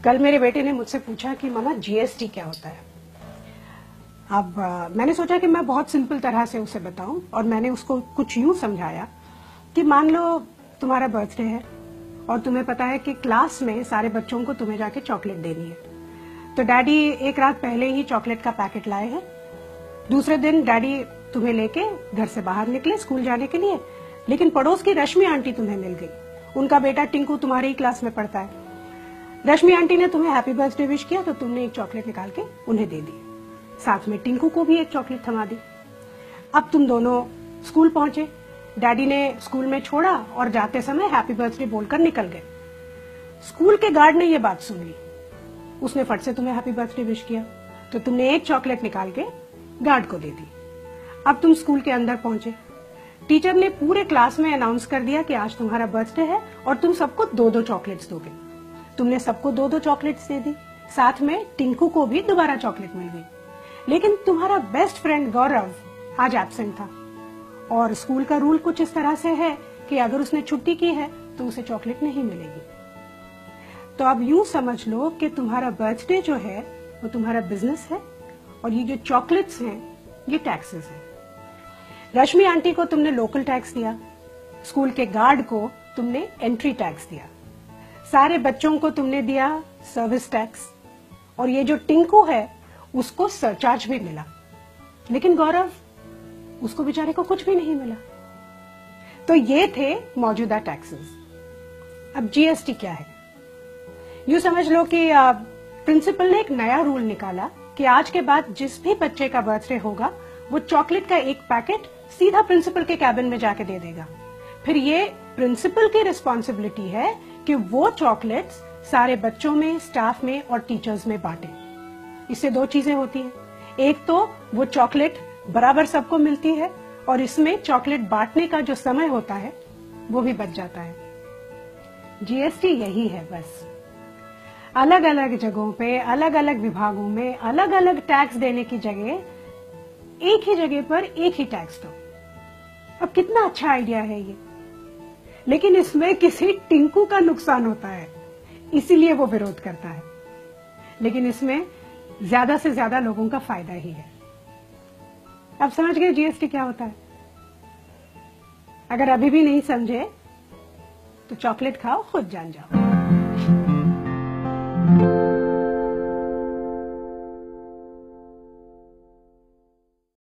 कल मेरे बेटे ने मुझसे पूछा कि मामा जीएसटी क्या होता है। अब मैंने सोचा कि मैं बहुत सिंपल तरह से उसे बताऊं और मैंने उसको कुछ यूं समझाया कि मान लो तुम्हारा बर्थडे है और तुम्हें पता है कि क्लास में सारे बच्चों को तुम्हें जाके चॉकलेट देनी है, तो डैडी एक रात पहले ही चॉकलेट का पैकेट लाए हैं। दूसरे दिन डैडी तुम्हें लेके घर से बाहर निकले स्कूल जाने के लिए, लेकिन पड़ोस की रश्मि आंटी तुम्हें मिल गई। उनका बेटा टिंकू तुम्हारी ही क्लास में पढ़ता है। रश्मि आंटी ने तुम्हें हैप्पी बर्थडे विश किया तो तुमने एक चॉकलेट निकाल के उन्हें दे दी, साथ में टिंकू को भी एक चॉकलेट थमा दी। अब तुम दोनों स्कूल पहुंचे, डैडी ने स्कूल में छोड़ा और जाते समय हैप्पी बर्थडे बोलकर निकल गए। स्कूल के गार्ड ने यह बात सुन ली, उसने फट से तुम्हें हैप्पी बर्थडे विश किया तो तुमने एक चॉकलेट निकाल के गार्ड को दे दी। अब तुम स्कूल के अंदर पहुंचे, टीचर ने पूरे क्लास में अनाउंस कर दिया कि आज तुम्हारा बर्थडे है और तुम सबको 2-2 चॉकलेट्स दोगे। तुमने सबको 2-2 चॉकलेट्स दे दी, साथ में टिंकू को भी दोबारा चॉकलेट मिल गई। लेकिन तुम्हारा बेस्ट फ्रेंड गौरव आज एब्सेंट था और स्कूल का रूल कुछ इस तरह से है कि अगर उसने छुट्टी की है तो उसे चॉकलेट नहीं मिलेगी। तो अब यूं समझ लो कि तुम्हारा बर्थडे जो है वो तुम्हारा बिजनेस है और ये जो चॉकलेट्स हैं ये टैक्सेस हैं। रश्मि आंटी को तुमने लोकल टैक्स दिया, स्कूल के गार्ड को तुमने एंट्री टैक्स दिया, सारे बच्चों को तुमने दिया सर्विस टैक्स, और ये जो टिंकू है उसको सरचार्ज भी मिला, लेकिन गौरव उसको बेचारे को कुछ भी नहीं मिला। तो ये थे मौजूदा टैक्सेस। अब जीएसटी क्या है? यूं समझ लो कि प्रिंसिपल ने एक नया रूल निकाला कि आज के बाद जिस भी बच्चे का बर्थडे होगा वो चॉकलेट का एक पैकेट सीधा प्रिंसिपल के कैबिन में जाके दे देगा। फिर ये प्रिंसिपल की रिस्पॉन्सिबिलिटी है कि वो चॉकलेट्स सारे बच्चों में, स्टाफ में और टीचर्स में बांटे। इससे 2 चीजें होती हैं, एक तो वो चॉकलेट बराबर सबको मिलती है और इसमें चॉकलेट बांटने का जो समय होता है वो भी बच जाता है। जीएसटी यही है बस। अलग अलग जगहों पे, अलग अलग विभागों में अलग अलग टैक्स देने की जगह एक ही जगह पर एक ही टैक्स दो। अब कितना अच्छा आइडिया है ये, लेकिन इसमें किसी टिंकू का नुकसान होता है, इसीलिए वो विरोध करता है। लेकिन इसमें ज्यादा से ज्यादा लोगों का फायदा ही है। अब समझ गए जीएसटी क्या होता है? अगर अभी भी नहीं समझे तो चॉकलेट खाओ, खुद जान जाओ।